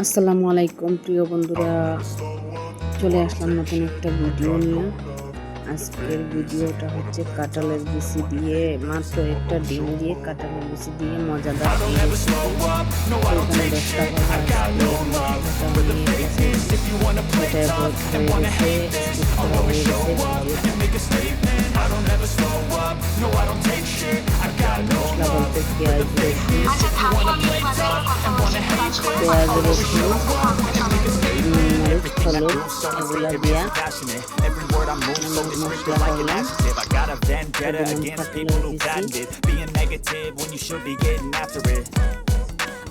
আসসালামু আলাইকুম প্রিয় বন্ধুরা, চলে আসলাম নতুন একটা ভিডিও নিয়ে। আজকের ভিডিওটা হচ্ছে কাঁঠালের বিচি দিয়ে, মাত্র একটা ডিম দিয়ে কাঁঠালের বিচি দিয়ে মজাদার এই রেসিপি। এখানে 10টা মশলা বলতে পেঁয়াজ রসুন মরিচ হলুদ এগুলা দিয়া মশলা করলাম।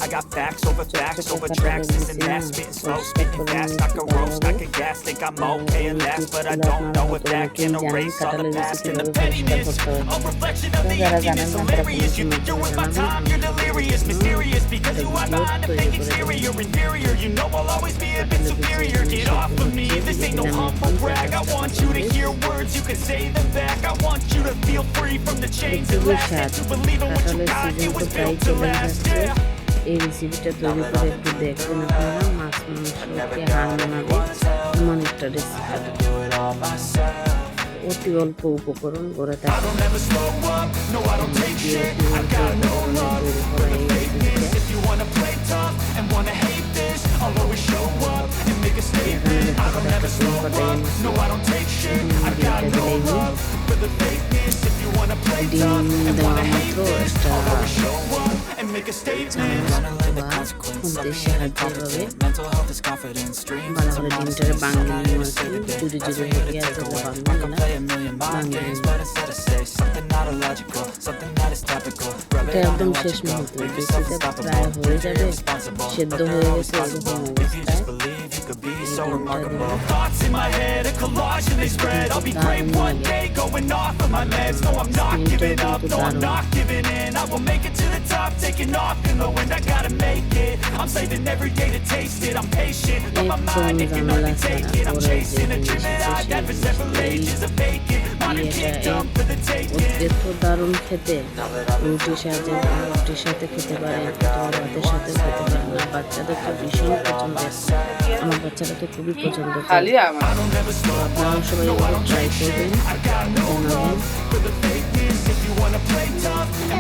I got facts over tracks, this and that, spitting slow, spitting fast. I can roast, I can gas, think I'm okay at last, but I don't know if that can erase all the past and the pettiness. A reflection of the emptiness, hilarious. You think you're worth my time, you're delirious, mysterious, because you are behind a fake exterior, inferior. You know I'll always be a bit superior. Get off of me, this ain't no humble brag. I want you to hear words, you can say them back. I want you to feel free from the chains that last, and to believe in what you got. It was built to last, yeah. এই রেসিপিটা তৈরি করে একটু দেখবেন আপনারা। মাছ মাংসকে হার মানাবে এমন একটা রেসিপি, অতি অল্প উপকরণ করে থাকে। ডিম দেওয়া মাত্র একটা খুন্তির সাহায্যে ভালো করে ডিমটারে বাঙালি জুড়ে জুড়ে হয়ে আছে, এটা একদম শেষ মুহূর্তে বেশিটা প্রায় হয়ে যাবে, সেদ্ধ হয়ে গেছে এরকম অবস্থায়। So remarkable. Thoughts in my head, a collage and they spread. I'll be great one day, going off of my meds. No, I'm not giving up, no, I'm not giving in. I will make it to the top, taking off in the wind. I gotta make it, I'm saving every day to taste it. I'm patient, but my mind, it can only take it. I'm chasing a dream that I've had for several ages of vacant. Modern kingdom for the taking. এত দারুণ খেতে, রুটির সাথে খেতে পারেন, ভাতের সাথে খেতে পারেন না। বাচ্চাদের তো ভীষণ পছন্দের, আমার বাচ্চারা তো খুবই পছন্দ করে। আপনারা সবাই এগুলো ট্রাই করবেন, জানাবেন।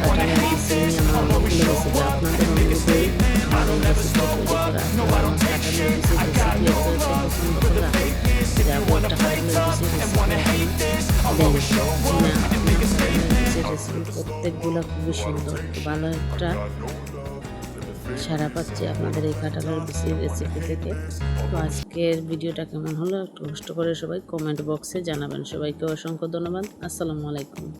কাঁঠালের বিচি নিয়ে আমার অনেকগুলো রেসিপি, আপনাদের অনুযায়ী আমার এই রেসিপিটা তৈরি করা। আমার কাঁঠালের বিচি রেসিপি এত পছন্দ করা যে আপনি একটা কাঁঠালের বিচি রেসিপি প্রত্যেকগুলো খুবই সুন্দর, ভালো একটা সারা পাচ্ছি আপনাদের এই কাঁঠালের বিচি রেসিপি থেকে। তো আজকের ভিডিওটা কেমন হলো একটু কষ্ট করে সবাই কমেন্ট বক্সে জানাবেন। সবাইকে অসংখ্য ধন্যবাদ। আসসালামু আলাইকুম।